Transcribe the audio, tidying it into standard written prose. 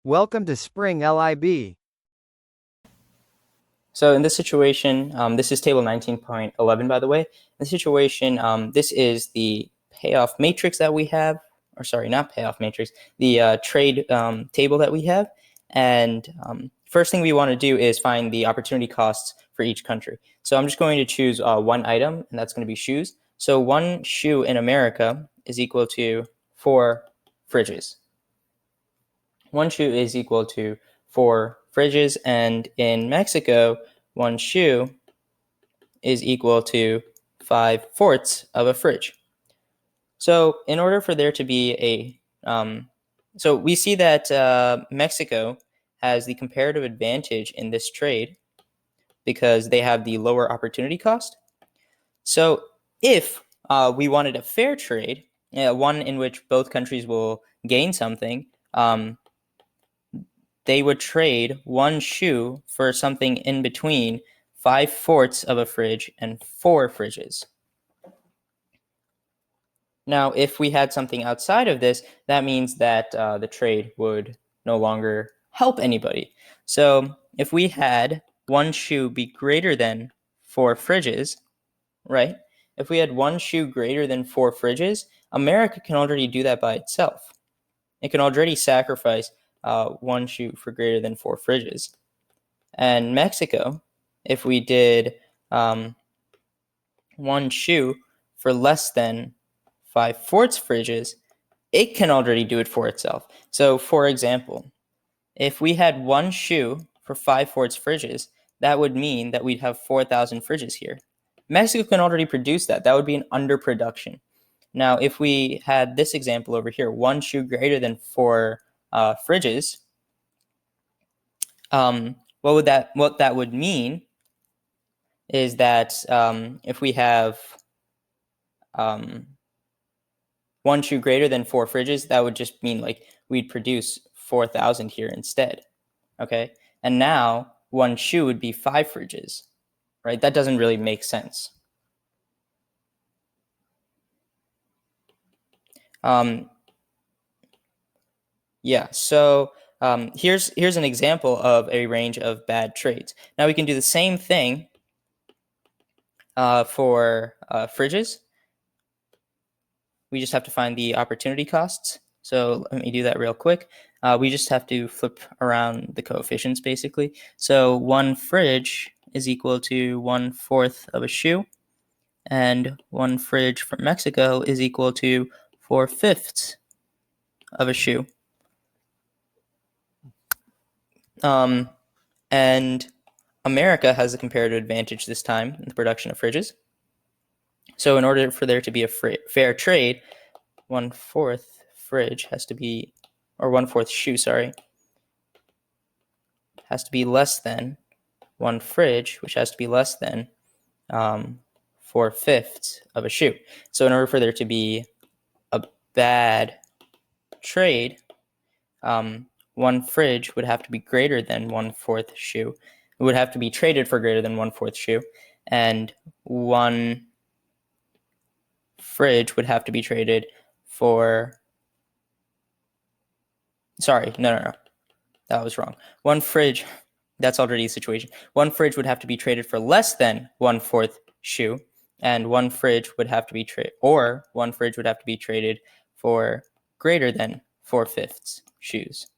Welcome to Spring LIB. So in this situation, this is table 19.11, by the way. In this situation, this is the payoff matrix that we have, or sorry, not payoff matrix, the trade table that we have. And first thing we want to do is find the opportunity costs for each country. So I'm just going to choose one item, and that's going to be shoes. So one shoe in America is equal to 4 fridges. One shoe is equal to 4 fridges, and in Mexico, one shoe is equal to 5/4 of a fridge. So in order for there to be so we see that Mexico has the comparative advantage in this trade because they have the lower opportunity cost. So if we wanted a fair trade, one in which both countries will gain something, they would trade one shoe for something in between 5/4 of a fridge and 4 fridges. Now, if we had something outside of this, that means that the trade would no longer help anybody. So if we had one shoe be greater than 4 fridges, right? If we had one shoe greater than 4 fridges, America can already do that by itself. It can already sacrifice one shoe for greater than 4 fridges. And Mexico, if we did one shoe for less than 5/4 fridges, it can already do it for itself. So, for example, if we had one shoe for 5/4 fridges, that would mean that we'd have 4,000 fridges here. Mexico can already produce that. That would be an underproduction. Now, if we had this example over here, one shoe greater than 4 fridges, what that would mean is that if we have one shoe greater than 4 fridges, that would just mean like we'd produce 4,000 here instead. Okay, and now one shoe would be 5 fridges, right? That doesn't really make sense. Yeah, so here's an example of a range of bad trades. Now we can do the same thing for fridges. We just have to find the opportunity costs. So let me do that real quick. We just have to flip around the coefficients basically. So one fridge is equal to 1/4 of a shoe, and one fridge from Mexico is equal to 4/5 of a shoe. And America has a comparative advantage this time in the production of fridges. So in order for there to be a fair trade, 1/4 fridge has to be, or 1/4 shoe, sorry, has to be less than one fridge, which has to be less than 4/5 of a shoe. So in order for there to be a bad trade, one fridge would have to be greater than 1/4 shoe. It would have to be traded for greater than 1/4 shoe, and one fridge would have to be traded for, sorry, no, that was wrong. One fridge, that's already a situation. One fridge would have to be traded for less than 1/4 shoe, and one fridge would have to be one fridge would have to be traded for greater than 4/5 shoes.